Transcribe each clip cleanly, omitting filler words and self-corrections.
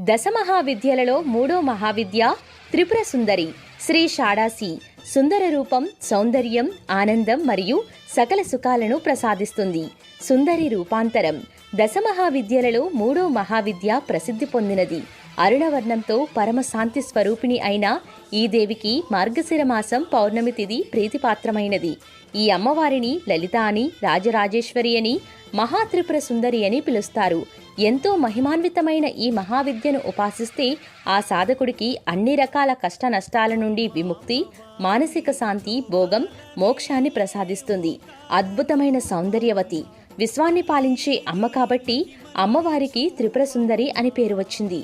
దశమహావిద్యలలో మూడో మహావిద్య త్రిపుర సుందరి. శ్రీ షాడాసి సుందర రూపం, సౌందర్యం, ఆనందం మరియు సకల సుఖాలను ప్రసాదిస్తుంది. సుందరి రూపాంతరం. దశమహావిద్యలలో మూడో మహావిద్య ప్రసిద్ధి పొందినది. అరుణవర్ణంతో పరమశాంతి స్వరూపిణి అయిన ఈ దేవికి మార్గశిర మాసం పౌర్ణమి తిథి ప్రీతిపాత్రమైనది. ఈ అమ్మవారిని లలిత అని, రాజరాజేశ్వరి అని, మహాత్రిపుర సుందరి అని పిలుస్తారు. ఎంతో మహిమాన్వితమైన ఈ మహావిద్యను ఉపాసిస్తే ఆ సాధకుడికి అన్ని రకాల కష్ట నష్టాల నుండి విముక్తి, మానసిక శాంతి, భోగం, మోక్షాన్ని ప్రసాదిస్తుంది. అద్భుతమైన సౌందర్యవతి, విశ్వాన్ని పాలించే అమ్మ కాబట్టి అమ్మవారికి త్రిపుర సుందరి అని పేరు వచ్చింది.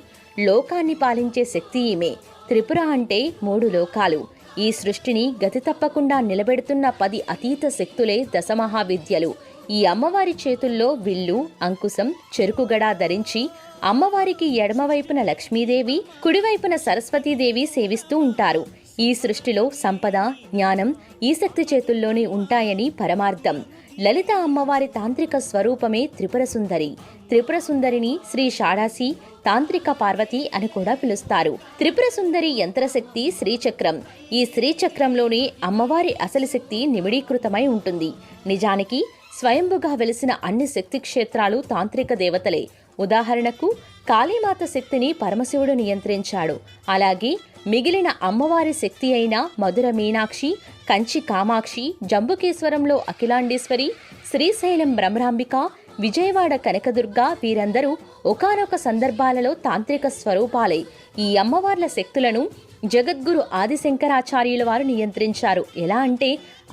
లోకాన్ని పాలించే శక్తి ఈమె. త్రిపుర అంటే 3 లోకాలు. ఈ సృష్టిని గతి తప్పకుండా నిలబెడుతున్న 10 అతీత శక్తులే దశమహావిద్యలు. ఈ అమ్మవారి చేతుల్లో విల్లు, అంకుశం, చెరుకుగడ ధరించి అమ్మవారికి ఎడమవైపున లక్ష్మీదేవి, కుడివైపున సరస్వతీదేవి సేవిస్తూ ఉంటారు. ఈ సృష్టిలో సంపద, జ్ఞానం ఈ శక్తి చేతుల్లోనే ఉంటాయని పరమార్థం. లలిత అమ్మవారి తాంత్రిక స్వరూపమే త్రిపుర సుందరి. త్రిపుర సుందరిని శ్రీ షాడాసి, తాంత్రిక పార్వతి అని కూడా పిలుస్తారు. త్రిపుర సుందరి యంత్రశక్తి శ్రీచక్రం. ఈ శ్రీచక్రంలోనే అమ్మవారి అసలు శక్తి నిమిడీకృతమై ఉంటుంది. నిజానికి స్వయంభుగా వెలిసిన అన్ని శక్తి క్షేత్రాలు తాంత్రిక దేవతలే. ఉదాహరణకు కాళీమాత శక్తిని పరమశివుడు నియంత్రించాడు. అలాగే మిగిలిన అమ్మవారి శక్తి అయిన మధుర మీనాక్షి, కంచి కామాక్షి, జంబుకేశ్వరంలో అఖిలాండేశ్వరి, శ్రీశైలం భ్రమరాంబిక, విజయవాడ కనకదుర్గ వీరందరూ ఒకానొక సందర్భాలలో తాంత్రిక స్వరూపాలే. ఈ అమ్మవార్ల శక్తులను జగద్గురు ఆదిశంకరాచార్యుల వారు నియంత్రించారు. ఎలా అంటే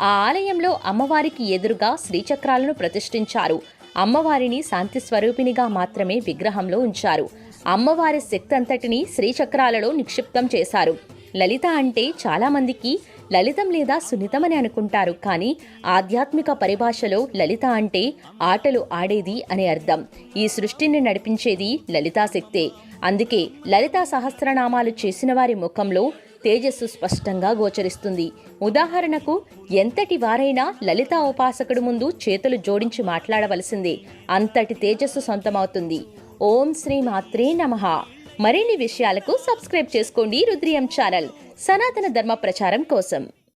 ఆ ఆలయంలో అమ్మవారికి ఎదురుగా శ్రీచక్రాలను ప్రతిష్ఠించారు. అమ్మవారిని శాంతి స్వరూపినిగా మాత్రమే విగ్రహంలో ఉంచారు. అమ్మవారి శక్తి అంతటిని శ్రీచక్రాలలో నిక్షిప్తం చేశారు. లలిత అంటే చాలామందికి లలితం లేదా సున్నితమని అనుకుంటారు. కానీ ఆధ్యాత్మిక పరిభాషలో లలిత అంటే ఆటలు ఆడేది అని అర్థం. ఈ సృష్టిని నడిపించేది లలితాశక్తే. అందుకే లలితా సహస్రనామాలు చేసిన వారి ముఖంలో తేజస్సు స్పష్టంగా గోచరిస్తుంది. ఉదాహరణకు ఎంతటి వారైనా లలితా ఉపాసకుడు ముందు చేతులు జోడించి మాట్లాడవలసిందే. అంతటి తేజస్సు సొంతమవుతుంది. ఓం శ్రీ మాత్రే నమః. మరిన్ని విషయాలకు సబ్స్క్రైబ్ చేసుకోండి రుద్రియం ఛానల్, సనాతన ధర్మ ప్రచారం కోసం.